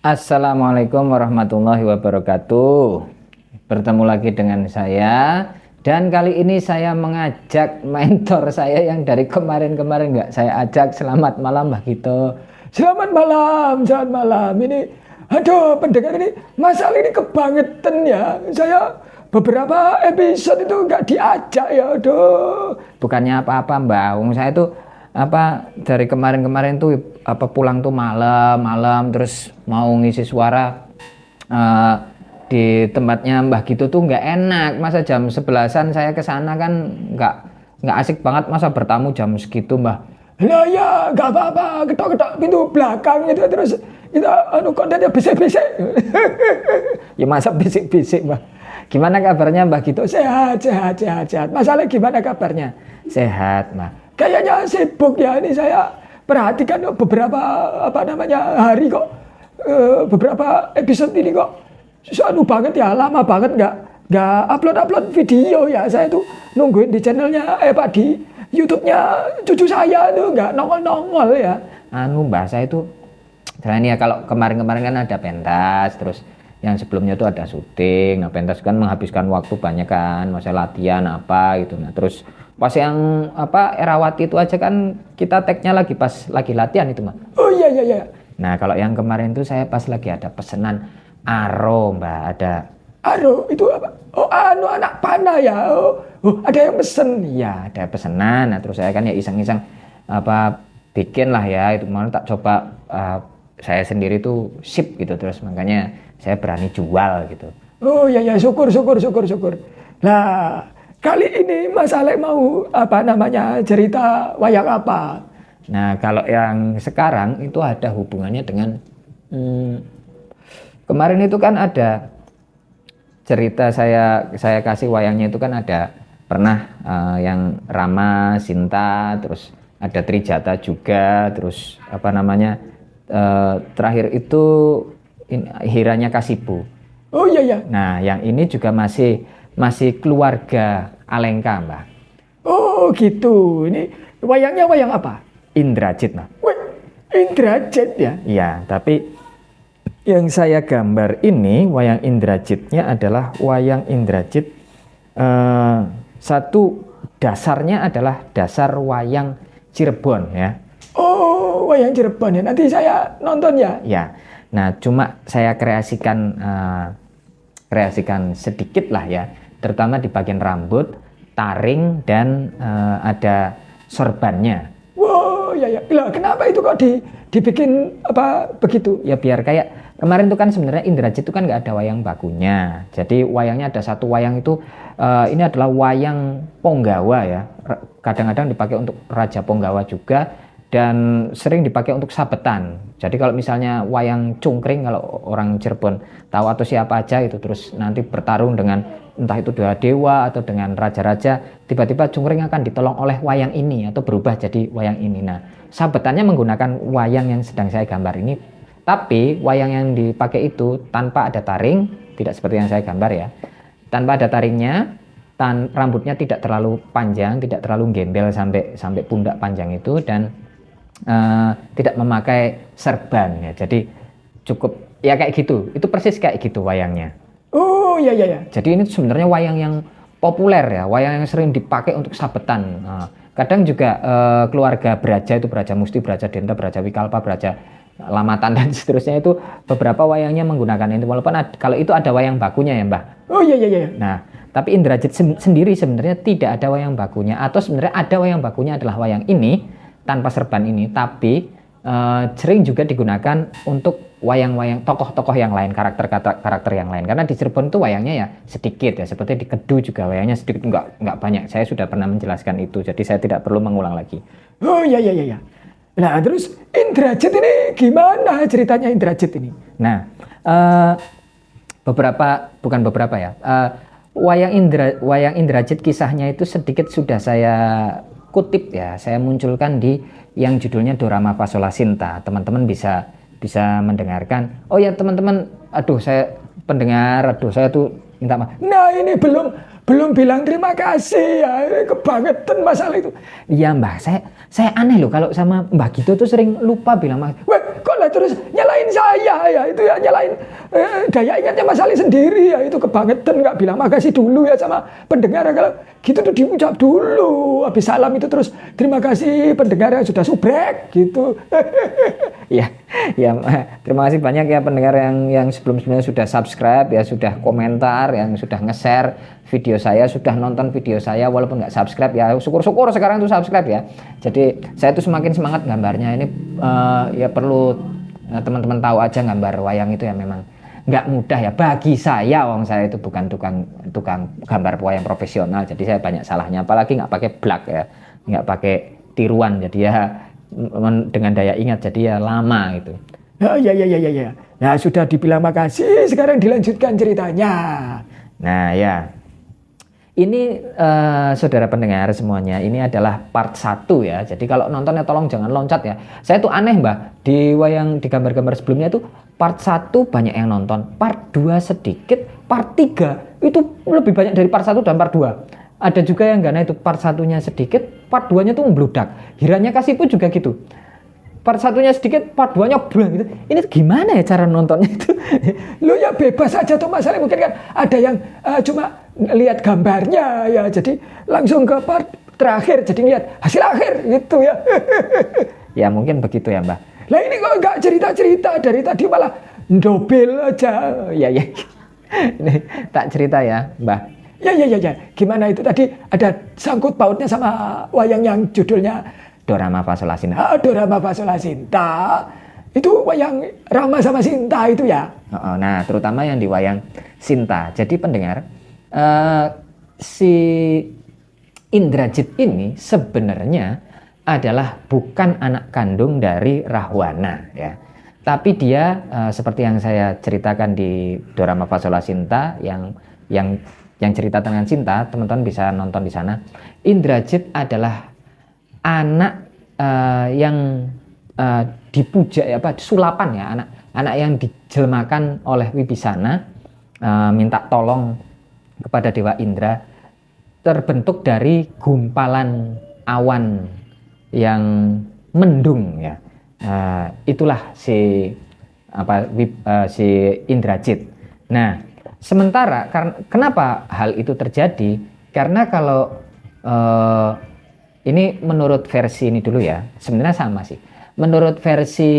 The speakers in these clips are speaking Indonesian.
Assalamualaikum warahmatullahi wabarakatuh. Bertemu lagi dengan saya, dan kali ini saya mengajak mentor saya yang dari kemarin-kemarin nggak saya ajak. Selamat malam Mbah Gito. Selamat malam, selamat malam. Ini, aduh, pendengar ini, masalah ini kebangetan ya. Saya beberapa episode itu nggak diajak ya, aduh. Bukannya apa-apa Mbak, saya tuh dari kemarin-kemarin tuh pulang tuh malam-malam, terus mau ngisi suara di tempatnya Mbah Gito tuh nggak enak. Masa jam 11-an saya ke sana kan nggak asik banget, masa bertamu jam segitu Mbah. Nah ya, nggak apa-apa, ketok-ketok pintu belakang itu terus kita kontennya bisik-bisik. Ya masa bisik-bisik Mbah. Gimana kabarnya Mbah Gito? Sehat. Masalah gimana kabarnya? Sehat Mbah. Kayaknya sibuk ya, ini saya perhatikan beberapa hari kok, beberapa episode ini kok banget ya, lama banget nggak upload video ya. Saya tuh nungguin di channelnya di YouTube-nya cucu saya tuh nggak nongol ya. Mbah, saya itu selain ya, kalau kemarin-kemarin kan ada pentas, terus yang sebelumnya tuh ada syuting. Nah, pentas kan menghabiskan waktu banyak kan, masa latihan apa gitu. Nah, terus pas yang Erawati itu aja kan kita tag-nya lagi pas lagi latihan itu Mbak. Oh iya. Nah, kalau yang kemarin tuh saya pas lagi ada pesanan aro Mbak, ada. Aro itu apa? Oh, anak panah ya. Oh, ada yang pesen. Iya, ada pesanan. Nah, terus saya kan ya iseng-iseng bikin lah ya, itu mau tak coba, saya sendiri tuh sip gitu, terus makanya saya berani jual gitu. Oh iya, syukur. Nah, kali ini Mas Alek mau cerita wayang apa? Nah, kalau yang sekarang itu ada hubungannya dengan kemarin itu kan ada cerita saya kasih wayangnya itu kan ada pernah yang Rama Sinta, terus ada Trijata juga, terus terakhir itu Hiranya Kasibu. Oh iya. Nah, yang ini juga masih keluarga Alengka Mbak. Oh gitu. Ini wayangnya wayang apa? Indrajit Mbak. Wih, Indrajit ya? Iya, tapi yang saya gambar ini wayang Indrajitnya adalah wayang Indrajit, satu dasarnya adalah dasar wayang Cirebon ya. Oh, wayang Cirebon ya. Nanti saya nonton ya. Ya. Nah, cuma saya kreasikan sedikit lah ya, terutama di bagian rambut, taring, dan ada sorbannya. Wow, ya. Lah, kenapa itu kok dibikin begitu? Ya biar kayak kemarin tuh kan sebenarnya Indrajit itu kan nggak ada wayang bakunya. Jadi wayangnya ada satu wayang itu, ini adalah wayang Ponggawa ya. Kadang-kadang dipakai untuk Raja Ponggawa juga, dan sering dipakai untuk sabetan. Jadi kalau misalnya wayang cungkring, kalau orang Cirebon tahu atau siapa aja itu, terus nanti bertarung dengan entah itu dewa atau dengan raja-raja, tiba-tiba cungkring akan ditolong oleh wayang ini atau berubah jadi wayang ini. Nah, sabetannya menggunakan wayang yang sedang saya gambar ini, tapi wayang yang dipakai itu tanpa ada taring, tidak seperti yang saya gambar ya. Tanpa ada taringnya, rambutnya tidak terlalu panjang, tidak terlalu gembel sampai pundak panjang itu, dan tidak memakai serban ya. Jadi cukup ya kayak gitu. Itu persis kayak gitu wayangnya. Oh iya. Jadi ini sebenarnya wayang yang populer ya, wayang yang sering dipakai untuk sabetan. Kadang juga keluarga Braja itu, Braja Musti, Braja Denta, Braja Wikalpa, Braja Lamatan dan seterusnya itu beberapa wayangnya menggunakan itu. Walaupun kalau itu ada wayang bakunya ya Mbah. Oh iya. Nah, tapi Indrajit sendiri sebenarnya tidak ada wayang bakunya, atau sebenarnya ada wayang bakunya adalah wayang ini tanpa serban ini, tapi sering juga digunakan untuk wayang-wayang tokoh-tokoh yang lain, karakter yang lain. Karena di Cirebon itu wayangnya ya sedikit ya, seperti di Kedu juga wayangnya sedikit, nggak banyak. Saya sudah pernah menjelaskan itu, jadi saya tidak perlu mengulang lagi. Oh iya. Nah, terus Indrajit ini gimana ceritanya Indrajit ini? Nah, wayang Indrajit kisahnya itu sedikit sudah saya kutip ya, saya munculkan di yang judulnya Dorama Fasola Sinta. Teman-teman bisa mendengarkan. Oh ya teman-teman, saya tuh minta maaf. Nah, ini belum bilang terima kasih ya, kebangetan masalah itu. Iya Mbah, saya aneh loh kalau sama Mbah Gito tuh sering lupa bilang makasih. Weh, kok malah terus nyalain saya ya, itu ya nyalain daya ingatnya Mas Ali sendiri ya, itu kebangetan, nggak bilang makasih dulu ya sama pendengar. Kalau gitu tuh diucap dulu, habis salam itu terus terima kasih pendengar yang sudah subrek gitu. Ya, ya, terima kasih banyak ya pendengar yang sebelum-sebelumnya sudah subscribe ya, sudah komentar, yang sudah nge-share video saya, sudah nonton video saya walaupun nggak subscribe ya, syukur-syukur sekarang tuh subscribe ya. Jadi saya tuh semakin semangat gambarnya ini, ya perlu teman-teman tahu aja, gambar wayang itu ya memang nggak mudah ya bagi saya. Wong saya itu bukan tukang gambar wayang profesional, jadi saya banyak salahnya, apalagi nggak pakai blak ya, nggak pakai tiruan, jadi ya dengan daya ingat jadi ya lama gitu. Ya. Nah, sudah dibilang makasih, sekarang dilanjutkan ceritanya. Nah ya, ini saudara pendengar semuanya, ini adalah part 1 ya. Jadi kalau nontonnya tolong jangan loncat ya. Saya tuh aneh Mbah, di gambar-gambar sebelumnya itu part 1 banyak yang nonton, part 2 sedikit, part 3 itu lebih banyak dari part 1 dan part 2. Ada juga yang karena itu part 1-nya sedikit, part 2-nya tuh membludak. Hiranya Kasipu juga gitu. Part 1-nya sedikit, part 2-nya blang gitu. Ini gimana ya cara nontonnya itu? Lo ya bebas aja tuh Mas Ali, mungkin kan ada yang cuma lihat gambarnya ya, jadi langsung ke part terakhir, jadi lihat hasil akhir gitu ya. Ya mungkin begitu ya Mbak. Lah ini kok nggak cerita-cerita, dari tadi malah dobel aja. Ya. Ini tak cerita ya Mbak. Ya. Gimana itu tadi, ada sangkut pautnya sama wayang yang judulnya Dorama Pasola Sinta. Dorama Pasola Sinta. Itu wayang Rama sama Sinta itu ya. Nah, terutama yang di wayang Sinta. Jadi pendengar, si Indrajit ini sebenarnya adalah bukan anak kandung dari Rahwana ya. Tapi dia seperti yang saya ceritakan di Dorama Pasola Sinta yang cerita tentang cinta, teman-teman bisa nonton di sana. Indrajit adalah anak yang dipuja ya, sulapan ya, anak yang dijelmakan oleh Wibisana, minta tolong kepada Dewa Indra, terbentuk dari gumpalan awan yang mendung ya. Itulah si Indrajit. Nah, sementara kenapa hal itu terjadi? Karena kalau ini menurut versi ini dulu ya, sebenarnya sama sih. Menurut versi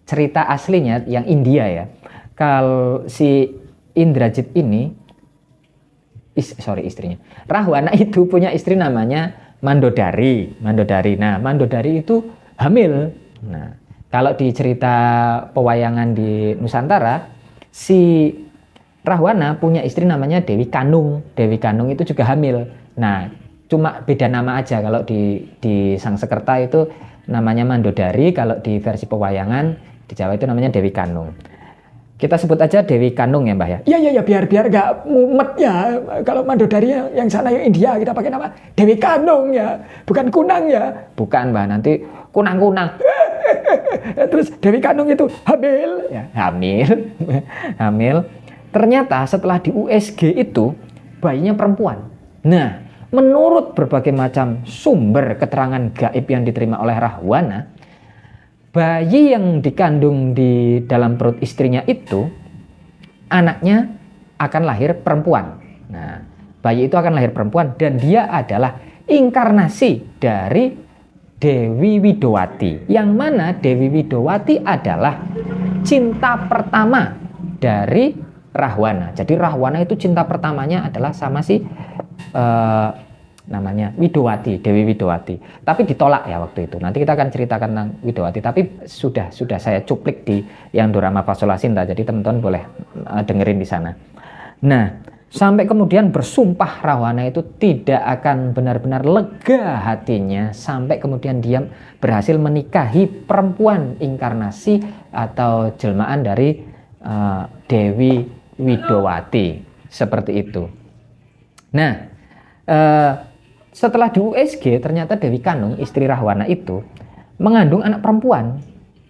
cerita aslinya yang India ya, kalau si Indrajit ini, istrinya Rahwana itu punya istri namanya Mandodari. Nah, Mandodari itu hamil. Nah, kalau di cerita pewayangan di Nusantara, si Rahwana punya istri namanya Dewi Kanung. Dewi Kanung itu juga hamil. Nah, cuma beda nama aja. Kalau di Sangsekerta itu namanya Mandodari, kalau di versi pewayangan di Jawa itu namanya Dewi Kanung. Kita sebut aja Dewi Kanung ya Mbah ya. Iya biar nggak mumet ya. Kalau Mandodari yang sana yang India kita pakai nama Dewi Kanung ya, bukan Kunang ya. Bukan Mbah, nanti kunang-kunang. Terus Dewi Kanung itu hamil ya, hamil. Ternyata setelah di USG itu bayinya perempuan. Nah, menurut berbagai macam sumber keterangan gaib yang diterima oleh Rahwana, bayi yang dikandung di dalam perut istrinya itu anaknya akan lahir perempuan. Nah, bayi itu akan lahir perempuan dan dia adalah inkarnasi dari Dewi Widowati. Yang mana Dewi Widowati adalah cinta pertama dari Rahwana. Jadi Rahwana itu cinta pertamanya adalah sama si namanya Widowati, Dewi Widowati. Tapi ditolak ya waktu itu. Nanti kita akan ceritakan tentang Widowati. Tapi sudah saya cuplik di yang Dorama Pasola Sinta. Jadi teman-teman boleh dengerin di sana. Nah, sampai kemudian bersumpah Rahwana itu tidak akan benar-benar lega hatinya sampai kemudian dia berhasil menikahi perempuan inkarnasi atau jelmaan dari Dewi Widowati. Seperti itu. Nah, setelah di USG ternyata Dewi Kanung istri Rahwana itu mengandung anak perempuan,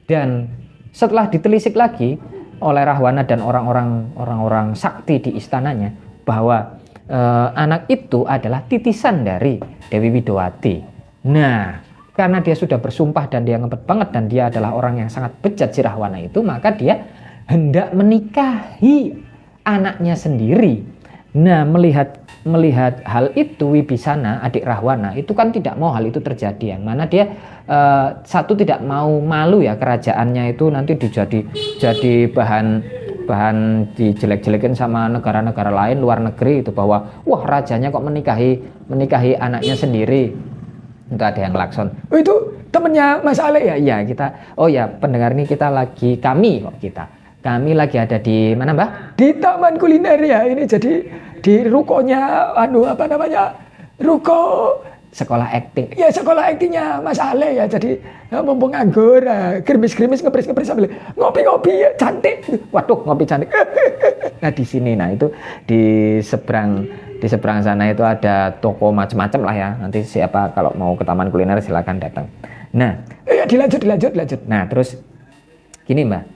dan setelah ditelisik lagi oleh Rahwana dan orang-orang sakti di istananya bahwa anak itu adalah titisan dari Dewi Widowati. Nah, karena dia sudah bersumpah dan dia ngebet banget dan dia adalah orang yang sangat bejat si Rahwana itu, maka dia hendak menikahi anaknya sendiri. Nah, melihat hal itu, Wibisana adik Rahwana itu kan tidak mau hal itu terjadi, yang mana dia satu tidak mau malu ya, kerajaannya itu nanti jadi bahan dijelek-jelekin sama negara-negara lain luar negeri itu, bahwa wah rajanya kok menikahi anaknya sendiri. Itu ada yang klakson. Oh, itu temennya Mas Ale ya? Iya, kita. Oh ya, pendengar ini kami lagi ada di mana, Mbak? Di Taman Kuliner ya. Ini jadi di rukonya ruko sekolah akting. Ya, sekolah aktingnya Mas Ale ya. Jadi mumpung nganggur, gerimis-gerimis ngepres-ngepres sambil ngopi-ngopi ya, cantik. Waduh, ngopi cantik. Nah, di sini itu di seberang sana itu ada toko macam-macam lah ya. Nanti siapa kalau mau ke Taman Kuliner silakan datang. Nah, ya dilanjut. Nah, terus gini, Mbak.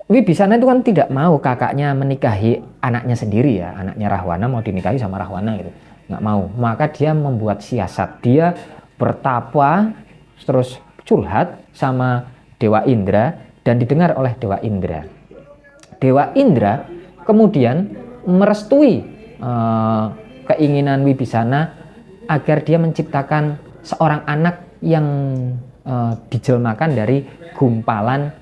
Wibisana itu kan tidak mau kakaknya menikahi anaknya sendiri ya. Anaknya Rahwana mau dinikahi sama Rahwana gitu. Nggak mau. Maka dia membuat siasat. Dia bertapa terus curhat sama Dewa Indra dan didengar oleh Dewa Indra. Dewa Indra kemudian merestui keinginan Wibisana agar dia menciptakan seorang anak yang dijelmakan dari gumpalan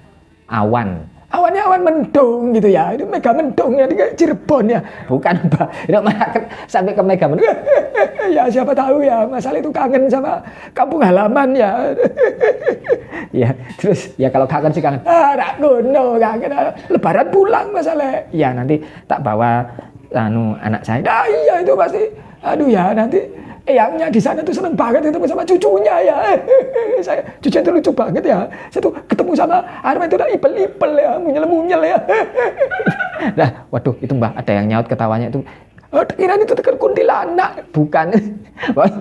awan. Awannya awan mendung gitu ya. Ini mega mendung ya, di Cirebon ya. Bukan, Mbak. Ini malah sampai ke mega mendung. Ya siapa tahu ya, masalah itu kangen sama kampung halaman ya. Ya, terus ya kalau kangen sih kangen. Nak gono kangen. Lebaran pulang masalah. Ya nanti tak bawa anak saya. Nah iya itu pasti. Aduh ya nanti eyangnya di sana tuh seneng banget ketemu sama cucunya ya. Cucunya itu lucu banget ya. Saya tuh ketemu sama Arman itu udah ipel-ipel ya, munyel-munyel ya. Nah, waduh itu Mbak ada yang nyaut ketawanya itu. Oh, kirain itu tekan kuntilanak. Bukan.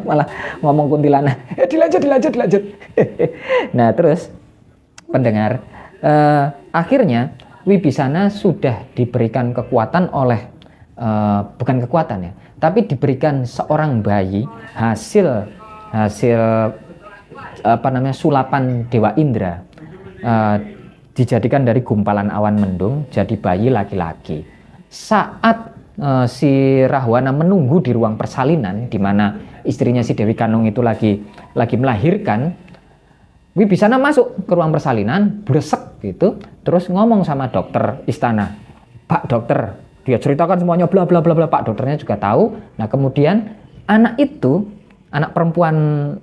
Malah ngomong kuntilanak. Dilanjut. Nah, terus pendengar, akhirnya Wibisana sudah diberikan kekuatan oleh bukan kekuatan ya, tapi diberikan seorang bayi hasil sulapan Dewa Indra, dijadikan dari gumpalan awan mendung jadi bayi laki-laki. Saat si Rahwana menunggu di ruang persalinan di mana istrinya si Dewi Kanung itu lagi melahirkan, Wibisana masuk ke ruang persalinan, blesek gitu, terus ngomong sama dokter istana. Pak dokter, dia ceritakan semuanya bla bla bla bla. Pak dokternya juga tahu. Nah kemudian anak perempuan,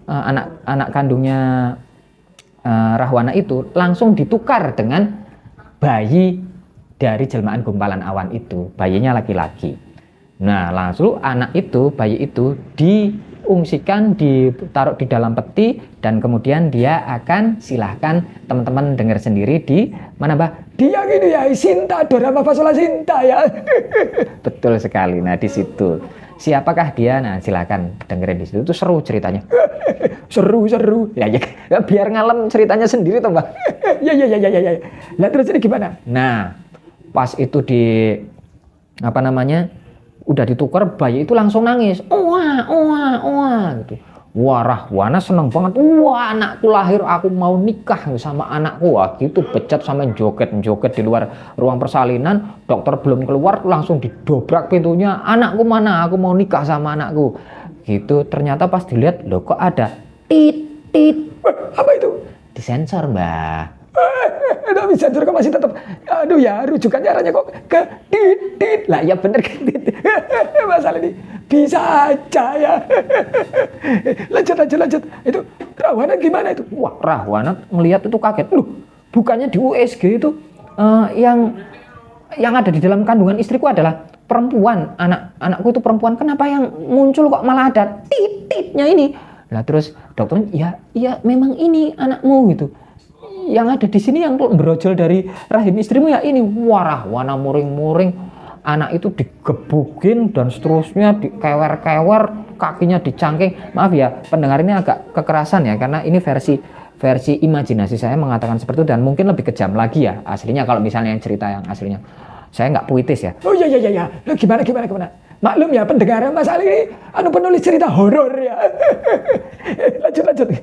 anak kandungnya Rahwana itu langsung ditukar dengan bayi dari jelmaan gumpalan awan itu. Bayinya laki-laki. Nah langsung bayi itu diungsikan, ditaruh di dalam peti, dan kemudian dia akan, silahkan teman-teman dengar sendiri di mana, Mbak? Dia gitu ya, Sinta, Dorama Fasola Sinta ya. Betul sekali. Nah di situ siapakah dia? Nah silakan dengerin di situ. Itu seru ceritanya. seru. Ya biar ngalem ceritanya sendiri toh, Mbak. Ya. Lah terus ini gimana? Nah pas itu udah ditukar, bayi itu langsung nangis. Wah gitu. Wah Rahwana seneng banget. Wah anakku lahir, aku mau nikah sama anakku. Wah gitu, bejat sampai joget di luar ruang persalinan. Dokter belum keluar langsung didobrak pintunya. Anakku mana? Aku mau nikah sama anakku. Gitu. Ternyata pas dilihat, loh kok ada tit. Apa itu? Disensor, Mbak. Tapi sensor kok masih tetap, aduh ya, rujukannya arahnya kok ke tit. Lah ya bener ke tit. Masalah ini bisa aja ya. Lanjut. Itu Rahwana gimana itu? Wah Rahwana ngelihat itu kaget. Loh bukannya di USG itu yang ada di dalam kandungan istriku adalah perempuan. Anakku itu perempuan. Kenapa yang muncul kok malah ada titnya ini? Lah terus dokternya, ya memang ini anakmu gitu. Yang ada di sini yang berojol dari rahim istrimu ya ini. Wah Rahwana muring-muring, anak itu digebukin dan seterusnya, dikewer-kewer, kakinya dicangking. Maaf ya pendengar, ini agak kekerasan ya, karena ini versi imajinasi saya mengatakan seperti itu, dan mungkin lebih kejam lagi ya aslinya kalau misalnya yang cerita yang aslinya. Saya nggak puitis ya. Oh iya. Loh, gimana? Maklum ya pendengar Mas Ali ini penulis cerita horor ya. Lanjut.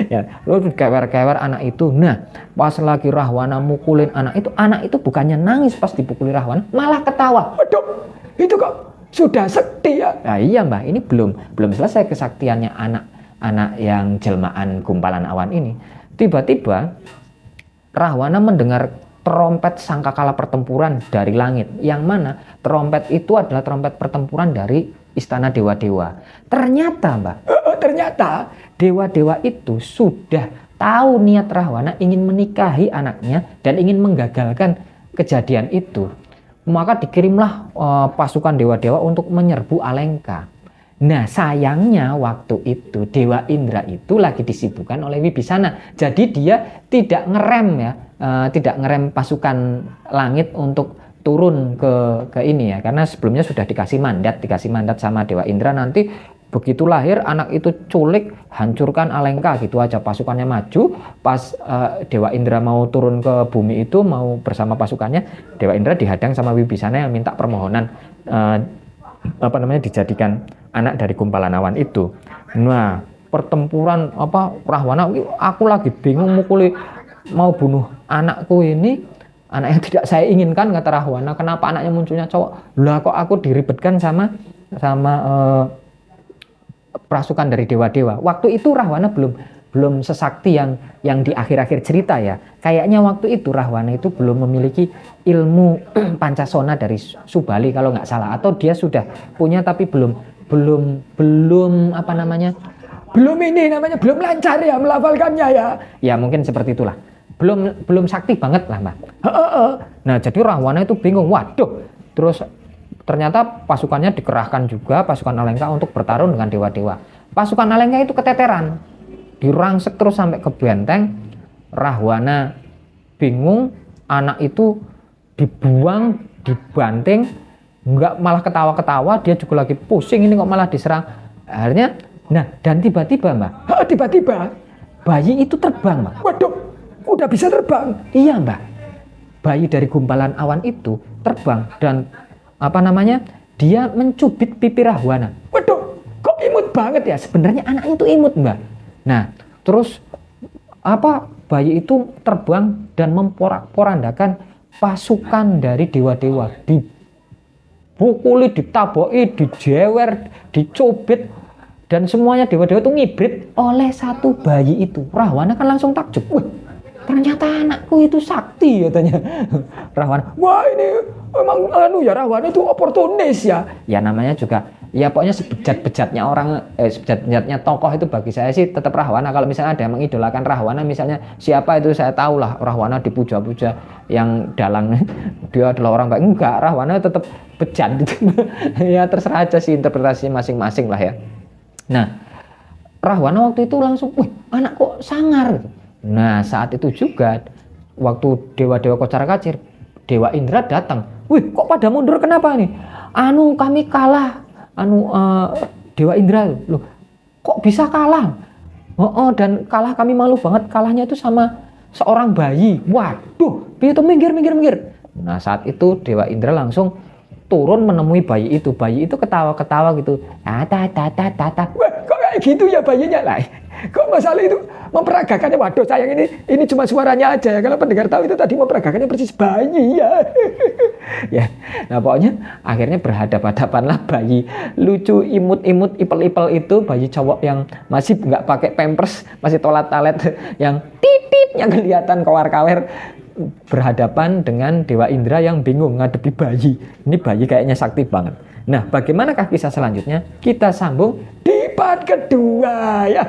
Ya, lu kewer-kewer anak itu. Nah, pas lagi Rahwana mukulin anak itu bukannya nangis pas dipukuli Rahwana, malah ketawa. Waduh, itu kok sudah sekti ya. Nah, iya Mbah, ini belum selesai kesaktiannya anak yang jelmaan gumpalan awan ini. Tiba-tiba Rahwana mendengar trompet sangkakala pertempuran dari langit, yang mana trompet itu adalah trompet pertempuran dari istana dewa-dewa. Ternyata dewa-dewa itu sudah tahu niat Rahwana ingin menikahi anaknya dan ingin menggagalkan kejadian itu. Maka dikirimlah pasukan dewa-dewa untuk menyerbu Alengka. Nah, sayangnya waktu itu Dewa Indra itu lagi disibukkan oleh Wibisana. Jadi dia tidak ngerem pasukan langit untuk turun ke ini ya, karena sebelumnya sudah dikasih mandat sama Dewa Indra, nanti begitu lahir anak itu culik, hancurkan Alengka gitu aja. Pasukannya maju, pas Dewa Indra mau turun ke bumi itu, mau bersama pasukannya, Dewa Indra dihadang sama Wibisana yang minta permohonan dijadikan anak dari gumpalan awan itu. Nah, pertempuran Rahwana, aku lagi bingung mau bunuh anakku ini, anak yang tidak saya inginkan, kata Rahwana. Kenapa anaknya munculnya cowok? Lah kok aku diribetkan sama pasukan dari dewa-dewa. Waktu itu Rahwana belum sesakti yang di akhir-akhir cerita ya. Kayaknya waktu itu Rahwana itu belum memiliki ilmu Pancasona dari Subali kalau nggak salah, atau dia sudah punya tapi belum lancar ya melafalkannya ya. Ya mungkin seperti itulah. Belum sakti banget lah Mbak. Nah, jadi Rahwana itu bingung. Waduh, terus ternyata pasukannya dikerahkan juga, pasukan Alengka, untuk bertarung dengan dewa-dewa. Pasukan Alengka itu keteteran, dirangsek terus sampai ke benteng. Rahwana bingung, anak itu dibuang, dibanting, nggak, malah ketawa-ketawa, dia juga lagi pusing, ini kok malah diserang. Akhirnya, nah, dan tiba-tiba Mbak, bayi itu terbang Mbak. Waduh, udah bisa terbang? Iya Mbak, bayi dari gumpalan awan itu terbang dan dia mencubit pipi Rahwana. Waduh, kok imut banget ya? Sebenarnya anaknya itu imut Mbak. Nah, terus bayi itu terbang dan memporak-porandakan pasukan dari dewa-dewa, dipukuli, ditaboki, dijewer, dicubit, dan semuanya dewa-dewa itu ngibrit oleh satu bayi itu. Rahwana kan langsung takjub. Wih, ternyata anakku itu sakti, katanya Rahwana. Wah, ini emang Rahwana itu oportunis ya. Ya namanya juga, ya pokoknya sebejat-bejatnya tokoh itu bagi saya sih tetap Rahwana. Kalau misalnya ada yang mengidolakan Rahwana, misalnya siapa itu, saya tahu lah Rahwana dipuja-puja yang dalang dia adalah orang baik. Enggak, Rahwana tetap bejat gitu. Ya terserah aja sih interpretasi masing-masing lah ya. Nah, Rahwana waktu itu langsung, wih, anak kok sangar gitu. Nah, saat itu juga waktu dewa-dewa kocar-kacir, Dewa Indra datang. Wih, kok pada mundur, kenapa nih? Kami kalah. Dewa Indra, loh, kok bisa kalah? Dan kalah, kami malu banget. Kalahnya itu sama seorang bayi. Waduh, itu minggir. Nah, saat itu Dewa Indra langsung turun menemui bayi itu. Bayi itu ketawa-ketawa gitu. Tata. Wah, kok kayak gitu ya bayinya lah. Kok masalah itu memperagakannya, waduh sayang, ini cuma suaranya aja ya. Kalau pendengar tahu itu tadi memperagakannya persis bayi ya. Ya, nah pokoknya akhirnya berhadapan-hadapanlah bayi lucu, imut-imut, ipel-ipel itu, bayi cowok yang masih nggak pakai pampers, masih tolat-talet, yang titipnya kelihatan kawar-kawer, berhadapan dengan Dewa Indra yang bingung ngadepi bayi. Ini bayi kayaknya sakti banget. Nah, bagaimanakah kisah selanjutnya? Kita sambung di part kedua ya.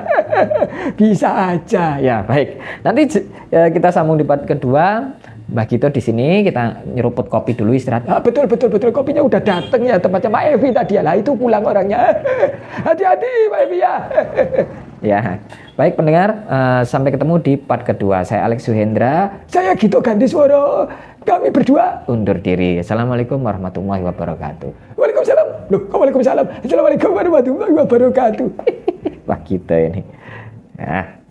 Bisa aja ya. Baik, nanti kita sambung di part kedua. Mbak Gito di sini kita nyeruput kopi dulu, istirahat. Betul, kopinya udah dateng ya, tempatnya Mbak Evi tadi lah, itu pulang orangnya. Hati-hati Mbak Evi ya. Ya, baik pendengar, sampai ketemu di part kedua. Saya Alex Suhendra, saya Gito Gandisworo. Kami berdua undur diri. Assalamualaikum warahmatullahi wabarakatuh. Waalaikumsalam. Loh, Waalaikumsalam. Assalamualaikum warahmatullahi wabarakatuh. Wah, kita ini. Nah.